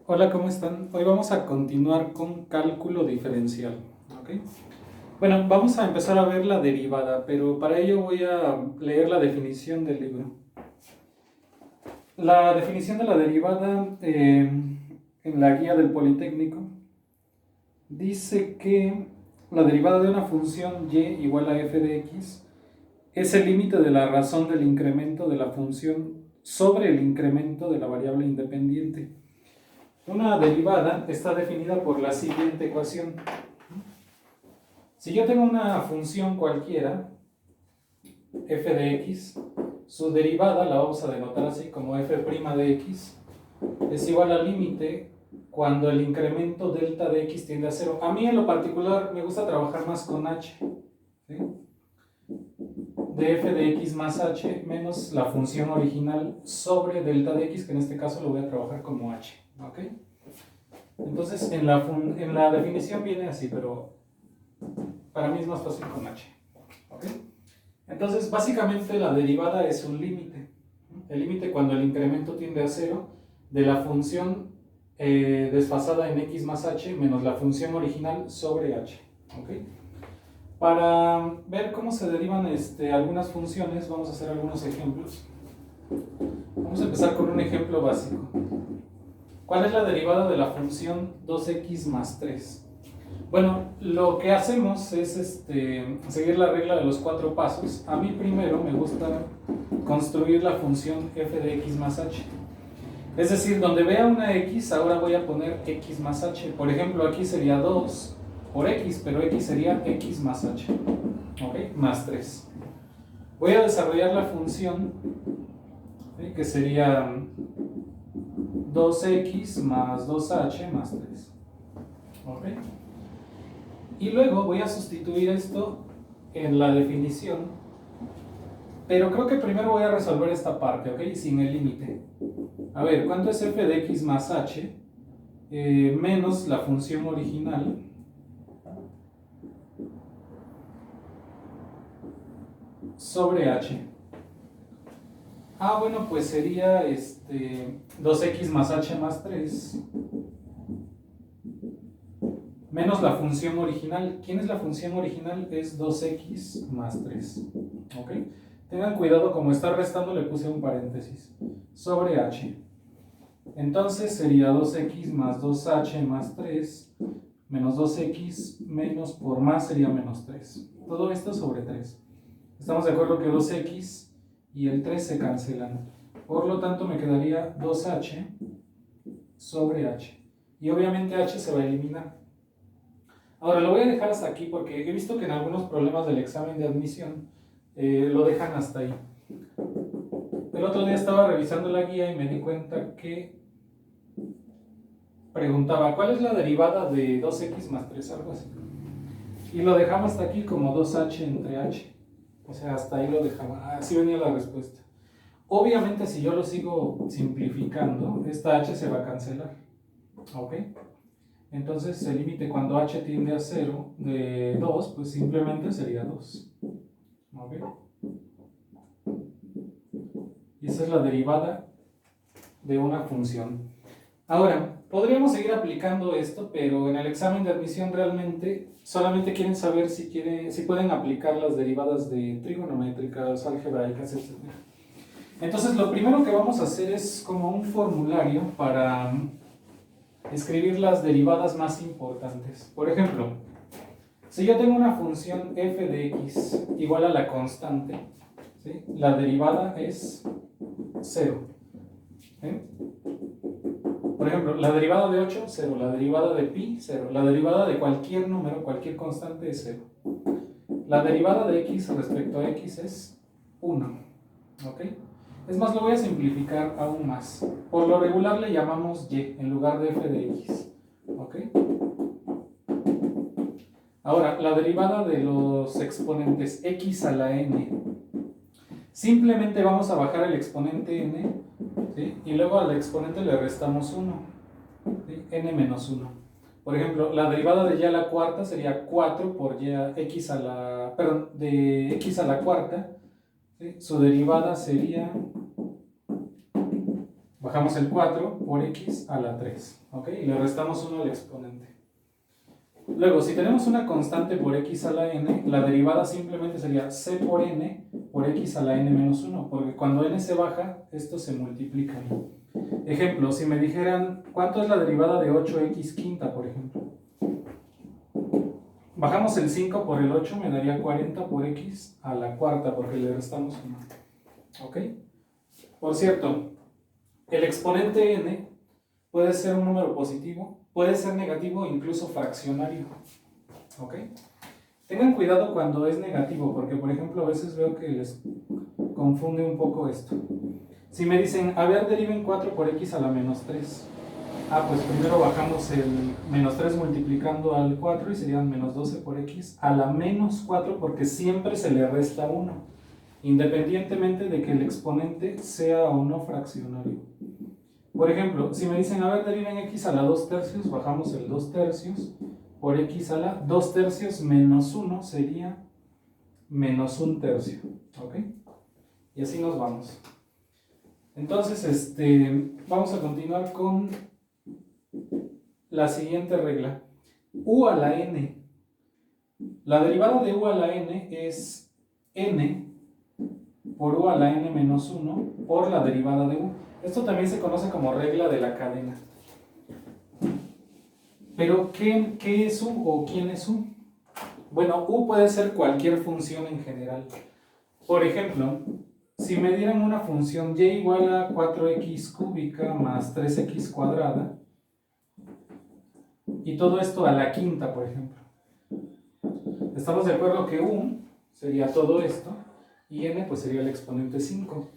Hola, ¿cómo están? Hoy vamos a continuar con cálculo diferencial. ¿Ok? Bueno, vamos a empezar a ver la derivada, pero para ello voy a leer la definición del libro. La definición de la derivada en la guía del Politécnico dice que la derivada de una función y igual a f de x es el límite de la razón del incremento de la función sobre el incremento de la variable independiente. Una derivada está definida por la siguiente ecuación. Si yo tengo una función cualquiera, f de x, su derivada la vamos a denotar así como f' de x, es igual al límite cuando el incremento delta de x tiende a 0. A mí en lo particular me gusta trabajar más con h, ¿sí? De f de x más h menos la función original sobre delta de x, que en este caso lo voy a trabajar como h. ¿Ok? Entonces en la definición viene así, pero para mí es más fácil con h. ¿Ok? Entonces, básicamente la derivada es un límite. El límite cuando el incremento tiende a 0 de la función desfasada en x más h menos la función original sobre h. ¿Okay? Para ver cómo se derivan algunas funciones, vamos a hacer algunos ejemplos. Vamos a empezar con un ejemplo básico. ¿Cuál es la derivada de la función 2x más 3? Bueno, lo que hacemos es seguir la regla de los 4 pasos. A mí primero me gusta construir la función f de x más h. Es decir, donde vea una x, ahora voy a poner x más h. Por ejemplo, aquí sería 2 por x, pero x sería x más h. ¿Ok? Más 3. Voy a desarrollar la función, ¿sí? Que sería 2x más 2h más 3. ¿Ok? Y luego voy a sustituir esto en la definición, pero creo que primero voy a resolver esta parte, ¿ok? Sin el límite. A ver, ¿cuánto es f de x más h menos la función original sobre h? Ah, bueno, pues sería 2x más h más 3 menos la función original. ¿Quién es la función original? Es 2x más 3. ¿Ok? Tengan cuidado, como está restando le puse un paréntesis. Sobre h. Entonces sería 2x más 2h más 3 menos 2x menos por más sería menos 3. Todo esto sobre 3. Estamos de acuerdo que 2x y el 3 se cancelan. Por lo tanto me quedaría 2h sobre h. Y obviamente h se va a eliminar. Ahora lo voy a dejar hasta aquí porque he visto que en algunos problemas del examen de admisión lo dejan hasta ahí. El otro día estaba revisando la guía y me di cuenta que preguntaba ¿cuál es la derivada de 2x más 3? Algo así. Y lo dejaba hasta aquí como 2h entre h. O sea, hasta ahí lo dejaba. Así venía la respuesta. Obviamente si yo lo sigo simplificando, esta h se va a cancelar. ¿Ok? Entonces el límite cuando h tiende a 0 de 2, pues simplemente sería 2. ¿Ok? Y esa es la derivada de una función. Ahora, podríamos seguir aplicando esto, pero en el examen de admisión realmente solamente quieren saber si pueden aplicar las derivadas de trigonométricas, algebraicas, etc. Entonces, lo primero que vamos a hacer es como un formulario para escribir las derivadas más importantes. Por ejemplo, si yo tengo una función f de x igual a la constante, ¿sí? La derivada es 0. ¿Sí? Por ejemplo, la derivada de 8, 0. La derivada de pi, 0. La derivada de cualquier número, cualquier constante es 0. La derivada de x respecto a x es 1. ¿Ok? Es más, lo voy a simplificar aún más. Por lo regular le llamamos y en lugar de f de x. ¿Ok? Ahora, la derivada de los exponentes x a la n. Simplemente vamos a bajar el exponente n, ¿sí? Y luego al exponente le restamos 1, ¿sí? N menos 1. Por ejemplo, la derivada de y a la cuarta sería 4 por y a x a la, perdón, de x a la cuarta, ¿sí? Su derivada sería Bajamos el 4 por x a la 3, ¿ok? Y le restamos 1 al exponente. Luego, si tenemos una constante por x a la n, la derivada simplemente sería c por n por x a la n menos 1, porque cuando n se baja, esto se multiplica. Ejemplo, si me dijeran, ¿cuánto es la derivada de 8x quinta, por ejemplo? Bajamos el 5 por el 8, me daría 40 por x a la cuarta, porque le restamos 1. ¿Ok? Por cierto, el exponente n puede ser un número positivo, puede ser negativo o incluso fraccionario. ¿Ok? Tengan cuidado cuando es negativo, porque por ejemplo a veces veo que les confunde un poco esto. Si me dicen, a ver, deriven 4 por x a la menos 3. Pues primero bajamos el menos 3 multiplicando al 4 y serían menos 12 por x a la menos 4, porque siempre se le resta 1, independientemente de que el exponente sea o no fraccionario. Por ejemplo, si me dicen, a ver, deriven x a la 2 tercios, bajamos el 2 tercios por x a la 2 tercios menos 1 sería menos 1 tercio. ¿Ok? Y así nos vamos. Entonces, vamos a continuar con la siguiente regla. U a la n. La derivada de u a la n es n por u a la n menos 1 por la derivada de u. Esto también se conoce como regla de la cadena. Pero, ¿qué es u o quién es u? Bueno, u puede ser cualquier función en general. Por ejemplo, si me dieran una función y igual a 4x cúbica más 3x cuadrada, y todo esto a la quinta, por ejemplo. Estamos de acuerdo que u sería todo esto, y n pues sería el exponente 5.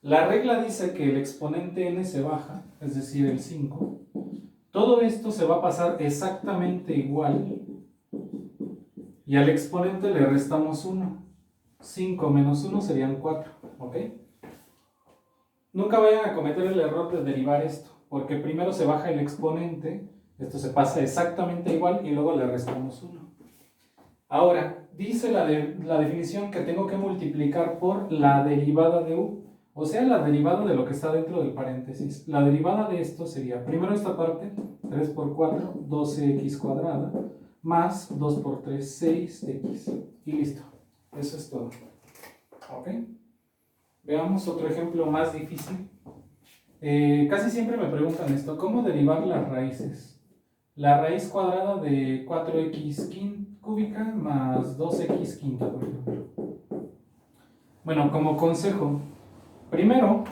La regla dice que el exponente n se baja, es decir, el 5. Todo esto se va a pasar exactamente igual, y al exponente le restamos 1. 5 menos 1 serían 4, ¿ok? Nunca vayan a cometer el error de derivar esto, porque primero se baja el exponente, esto se pasa exactamente igual, y luego le restamos 1. Ahora, dice la definición que tengo que multiplicar por la derivada de u, o sea, la derivada de lo que está dentro del paréntesis. La derivada de esto sería, primero esta parte, 3 por 4, 12x cuadrada, más 2 por 3, 6x. Y listo. Eso es todo. ¿Ok? Veamos otro ejemplo más difícil. Casi siempre me preguntan esto, ¿cómo derivar las raíces? La raíz cuadrada de 4x cúbica más 2x quinta, por ejemplo. Bueno, como consejo, primero,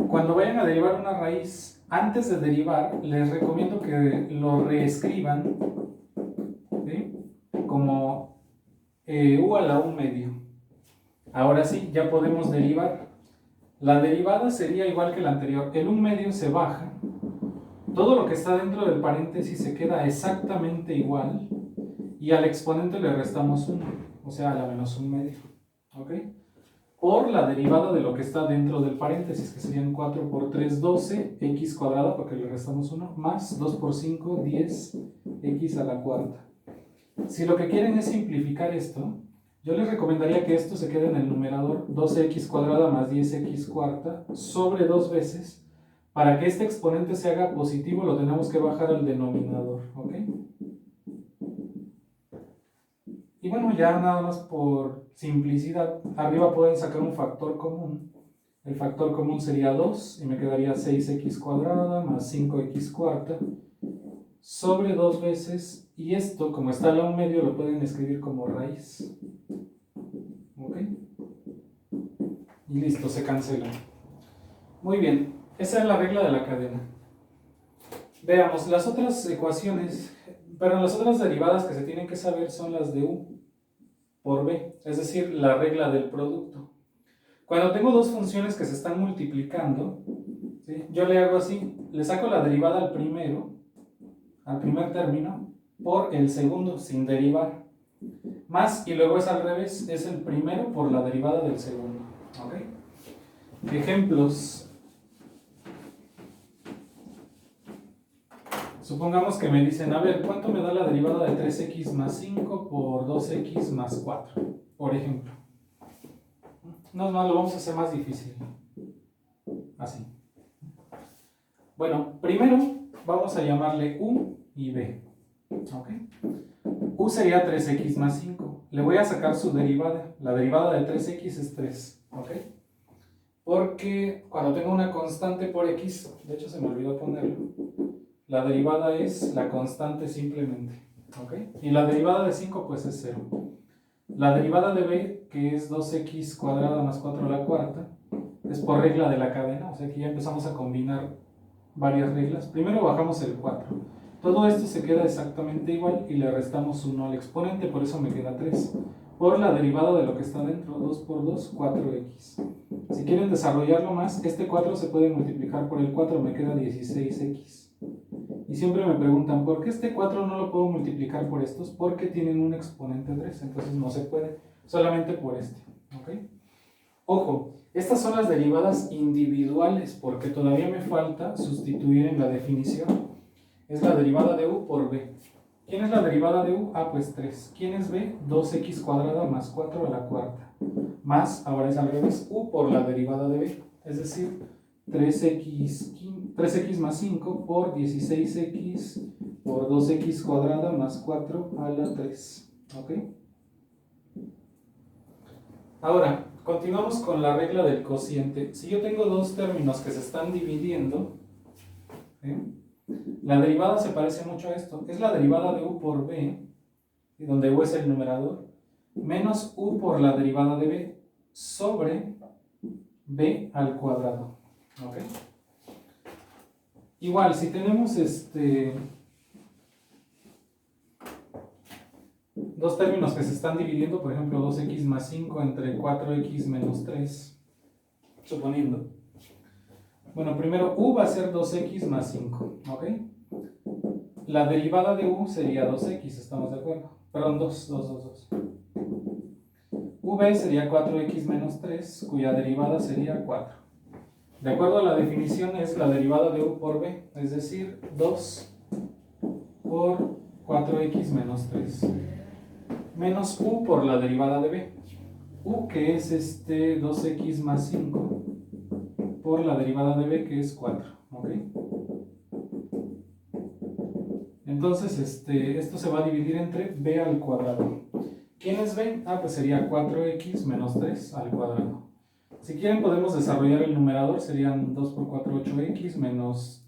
cuando vayan a derivar una raíz, antes de derivar, les recomiendo que lo reescriban, ¿sí? Como u a la 1 medio. Ahora sí, ya podemos derivar. La derivada sería igual que la anterior. El 1 medio se baja. Todo lo que está dentro del paréntesis se queda exactamente igual. Y al exponente le restamos 1. O sea, a la menos 1 medio. ¿Ok? Por la derivada de lo que está dentro del paréntesis, que serían 4 por 3, 12, x cuadrada, porque le restamos 1, más 2 por 5, 10, x a la cuarta. Si lo que quieren es simplificar esto, yo les recomendaría que esto se quede en el numerador, 12x cuadrada más 10x cuarta, sobre 2 veces. Para que este exponente se haga positivo, lo tenemos que bajar al denominador, ¿ok? Y bueno, ya nada más por simplicidad, arriba pueden sacar un factor común. El factor común sería 2 y me quedaría 6x cuadrada más 5x cuarta sobre 2 veces, y esto, como está a la 1 medio, lo pueden escribir como raíz. ¿Ok? Y listo, se cancela. Muy bien, esa es la regla de la cadena. Veamos, las otras ecuaciones, pero las otras derivadas que se tienen que saber son las de u por b, es decir, la regla del producto. Cuando tengo dos funciones que se están multiplicando, ¿sí? Yo le hago así, le saco la derivada al primer término, por el segundo, sin derivar. Más, y luego es al revés, es el primero por la derivada del segundo. ¿Ok? Ejemplos. Supongamos que me dicen, a ver, ¿cuánto me da la derivada de 3x más 5 por 2x más 4? Por ejemplo. No, lo vamos a hacer más difícil. Así. Bueno, primero vamos a llamarle U y B. ¿Ok? U sería 3x más 5. Le voy a sacar su derivada. La derivada de 3x es 3. ¿Ok? Porque cuando tengo una constante por x, de hecho se me olvidó ponerlo, la derivada es la constante simplemente. ¿Ok? Y la derivada de 5 pues es 0. La derivada de b, que es 2x cuadrada más 4 a la cuarta, es por regla de la cadena, o sea que ya empezamos a combinar varias reglas. Primero bajamos el 4. Todo esto se queda exactamente igual y le restamos 1 al exponente, por eso me queda 3. Por la derivada de lo que está dentro, 2 por 2, 4x. Si quieren desarrollarlo más, este 4 se puede multiplicar por el 4, me queda 16x. Y siempre me preguntan, ¿por qué este 4 no lo puedo multiplicar por estos? Porque tienen un exponente 3, entonces no se puede, solamente por este. ¿Ok? Ojo, estas son las derivadas individuales, porque todavía me falta sustituir en la definición. Es la derivada de u por b. ¿Quién es la derivada de u? Ah, pues 3. ¿Quién es b? 2x cuadrada más 4 a la cuarta. Más, ahora es al revés, u por la derivada de b. Es decir, 3x más 5 por 16x por 2x cuadrada más 4 a la 3. ¿Ok? Ahora, continuamos con la regla del cociente. Si yo tengo dos términos que se están dividiendo, ¿eh? La derivada se parece mucho a esto. Es la derivada de u por b, donde u es el numerador, menos u por la derivada de b sobre b al cuadrado. ¿Ok? Igual, si tenemos dos términos que se están dividiendo, por ejemplo, 2x más 5 entre 4x menos 3, suponiendo. Bueno, primero u va a ser 2x más 5, ¿ok? La derivada de u sería 2x, ¿estamos de acuerdo? Perdón, 2. V sería 4x menos 3, cuya derivada sería 4. De acuerdo a la definición es la derivada de u por b, es decir, 2 por 4x menos 3. Menos u por la derivada de b. U que es 2x más 5 por la derivada de b que es 4. ¿Ok? Entonces esto se va a dividir entre b al cuadrado. ¿Quién es b? Ah, pues sería 4x menos 3 al cuadrado. Si quieren podemos desarrollar el numerador, serían 2 por 4, 8x, menos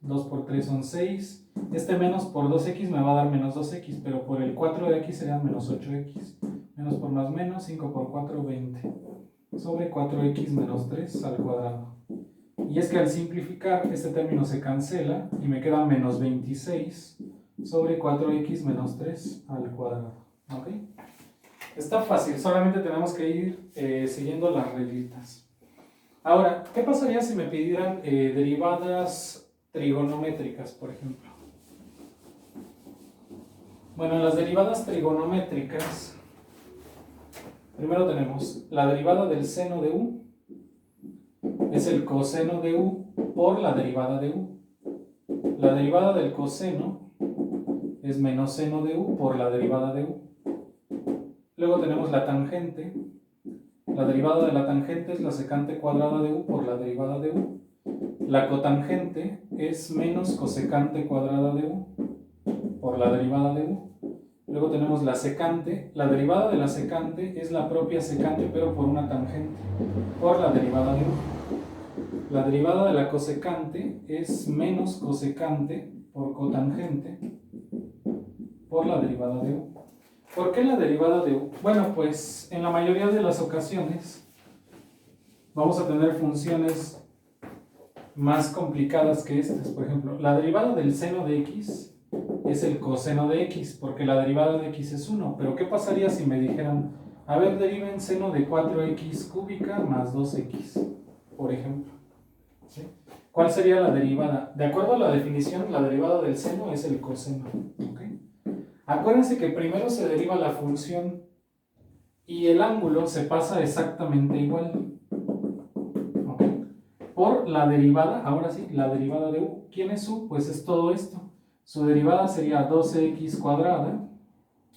2 por 3 son 6. Menos por 2x me va a dar menos 2x, pero por el 4 de aquí serían menos 8x. Menos por más menos, 5 por 4, 20. Sobre 4x menos 3 al cuadrado. Y es que al simplificar, este término se cancela y me queda menos 26 sobre 4x menos 3 al cuadrado. ¿Ok? Está fácil, solamente tenemos que ir siguiendo las reglitas. Ahora, ¿qué pasaría si me pidieran derivadas trigonométricas, por ejemplo? Bueno, en las derivadas trigonométricas, primero tenemos la derivada del seno de u, es el coseno de u por la derivada de u. La derivada del coseno es menos seno de u por la derivada de u. Luego tenemos la tangente. La derivada de la tangente es la secante cuadrada de u por la derivada de u. La cotangente es menos cosecante cuadrada de u por la derivada de u. Luego tenemos la secante. La derivada de la secante es la propia secante pero por una tangente por la derivada de u. La derivada de la cosecante es menos cosecante por cotangente por la derivada de u. ¿Por qué la derivada de u? Bueno, pues en la mayoría de las ocasiones vamos a tener funciones más complicadas que estas. Por ejemplo, la derivada del seno de x es el coseno de x, porque la derivada de x es 1. Pero ¿qué pasaría si me dijeran, a ver, deriven seno de 4x cúbica más 2x, por ejemplo? ¿Sí? ¿Cuál sería la derivada? De acuerdo a la definición, la derivada del seno es el coseno. ¿Ok? Acuérdense que primero se deriva la función y el ángulo se pasa exactamente igual. ¿Ok? Por la derivada, ahora sí, la derivada de u. ¿Quién es u? Pues es todo esto. Su derivada sería 12x cuadrada,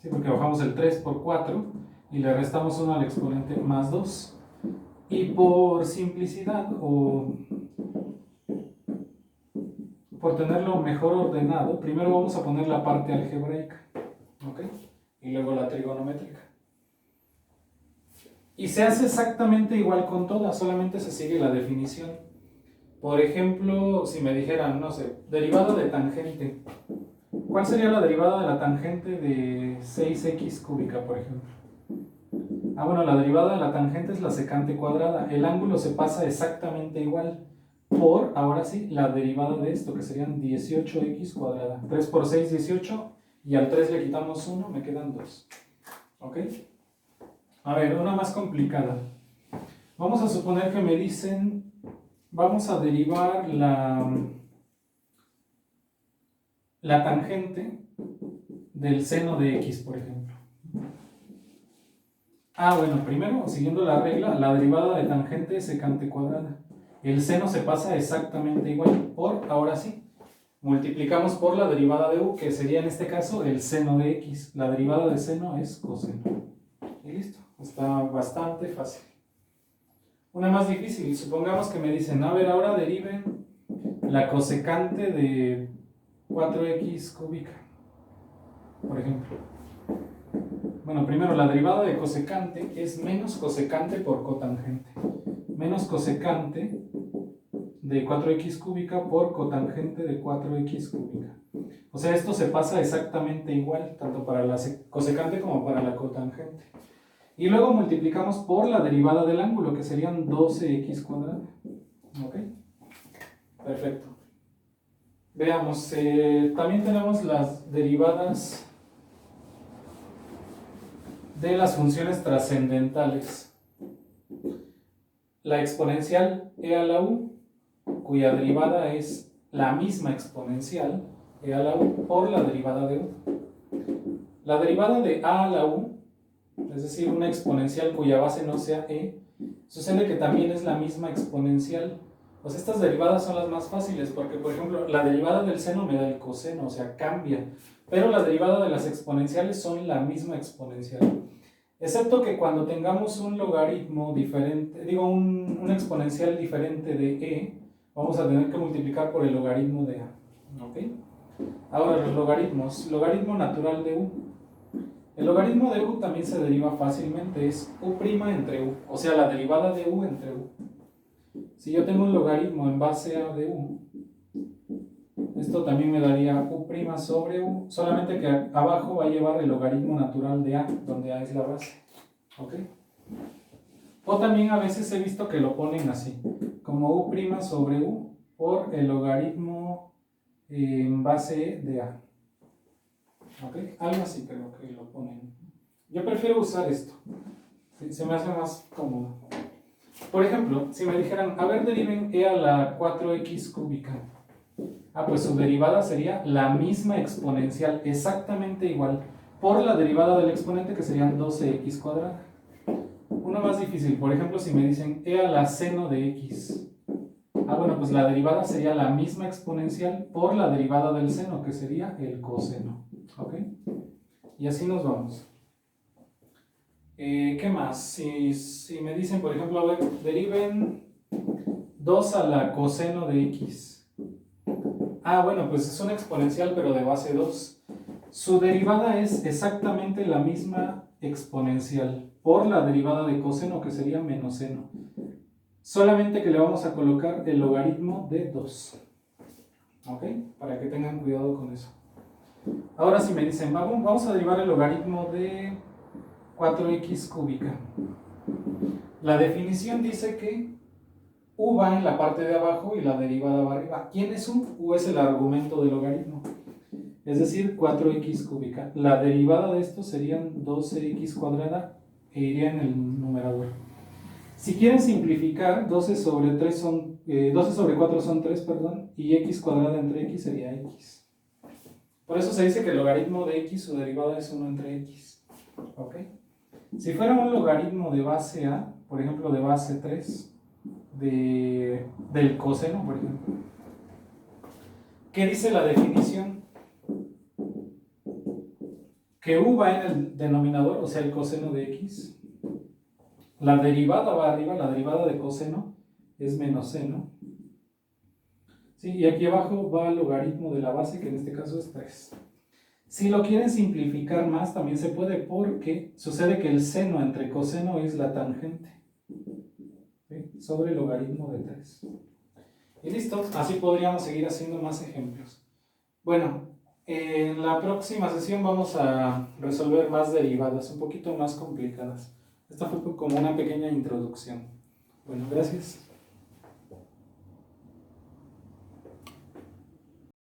¿sí? Porque bajamos el 3 por 4 y le restamos 1 al exponente más 2. Y por simplicidad o por tenerlo mejor ordenado, primero vamos a poner la parte algebraica, ¿ok? Y luego la trigonométrica. Y se hace exactamente igual con todas, solamente se sigue la definición. Por ejemplo, si me dijeran, no sé, derivada de tangente. ¿Cuál sería la derivada de la tangente de 6x cúbica, por ejemplo? Bueno, la derivada de la tangente es la secante cuadrada. El ángulo se pasa exactamente igual por, ahora sí, la derivada de esto, que serían 18x cuadrada. 3 por 6, 18, y al 3 le quitamos 1, me quedan 2. ¿Ok? A ver, una más complicada. Vamos a suponer que me dicen, vamos a derivar la tangente del seno de x, por ejemplo. Bueno, primero, siguiendo la regla, la derivada de tangente es secante cuadrada. El seno se pasa exactamente igual por, ahora sí, multiplicamos por la derivada de u, que sería en este caso el seno de x. La derivada de seno es coseno. Y listo, está bastante fácil. Una más difícil, supongamos que me dicen, a ver, ahora deriven la cosecante de 4x cúbica, por ejemplo. Bueno, primero la derivada de cosecante es menos cosecante por cotangente. Menos cosecante de 4x cúbica por cotangente de 4x cúbica. O sea, esto se pasa exactamente igual, tanto para la cosecante como para la cotangente. Y luego multiplicamos por la derivada del ángulo, que serían 12x cuadrada. ¿Ok? Perfecto. Veamos, también tenemos las derivadas de las funciones trascendentales. La exponencial e a la u, cuya derivada es la misma exponencial e a la u por la derivada de u. La derivada de a la u, es decir, una exponencial cuya base no sea e, sucede que también es la misma exponencial. Pues estas derivadas son las más fáciles porque, por ejemplo, la derivada del seno me da el coseno, o sea, cambia. Pero la derivada de las exponenciales son la misma exponencial. Excepto que cuando tengamos un logaritmo diferente, digo, una exponencial diferente de e, vamos a tener que multiplicar por el logaritmo de a. ¿Ok? Ahora los logaritmos. Logaritmo natural de u. El logaritmo de u también se deriva fácilmente, es u' entre u, o sea, la derivada de u entre u. Si yo tengo un logaritmo en base a de u, esto también me daría u' sobre u, solamente que abajo va a llevar el logaritmo natural de a, donde a es la base. ¿Ok? O también a veces he visto que lo ponen así, como u' sobre u por el logaritmo en base de a. ¿Ok? Algo así creo que lo ponen. Yo prefiero usar esto. Se me hace más cómodo. Por ejemplo, si me dijeran, a ver, deriven e a la 4x cúbica. Pues su derivada sería la misma exponencial, exactamente igual, por la derivada del exponente, que serían 12x cuadrada. Una más difícil, por ejemplo, si me dicen e a la seno de x. Bueno, pues la derivada sería la misma exponencial por la derivada del seno, que sería el coseno. ¿Ok? Y así nos vamos. ¿Qué más? Si me dicen, por ejemplo, a ver, deriven 2 a la coseno de x. Bueno, pues es una exponencial, pero de base 2. Su derivada es exactamente la misma exponencial por la derivada de coseno, que sería menos seno. Solamente que le vamos a colocar el logaritmo de 2. ¿Ok? Para que tengan cuidado con eso. Ahora si me dicen, vamos a derivar el logaritmo de 4x cúbica. La definición dice que u va en la parte de abajo y la derivada va arriba. ¿Quién es u? U es el argumento del logaritmo. Es decir, 4x cúbica. La derivada de esto serían 12x cuadrada e iría en el numerador. Si quieren simplificar, 12 sobre 4 son 3, perdón, y x cuadrada entre x sería x. Por eso se dice que el logaritmo de x, su derivada es 1 entre x. ¿Ok? Si fuera un logaritmo de base a, por ejemplo de base 3, del coseno, por ejemplo, ¿qué dice la definición? Que u va en el denominador, o sea, el coseno de x. La derivada va arriba, la derivada de coseno es menos seno. ¿sí? Y aquí abajo va el logaritmo de la base, que en este caso es 3. Si lo quieren simplificar más, también se puede, porque sucede que el seno entre coseno es la tangente, ¿sí? Sobre el logaritmo de 3. Y listo, así podríamos seguir haciendo más ejemplos. Bueno, en la próxima sesión vamos a resolver más derivadas, un poquito más complicadas. Esta fue como una pequeña introducción. Bueno, gracias.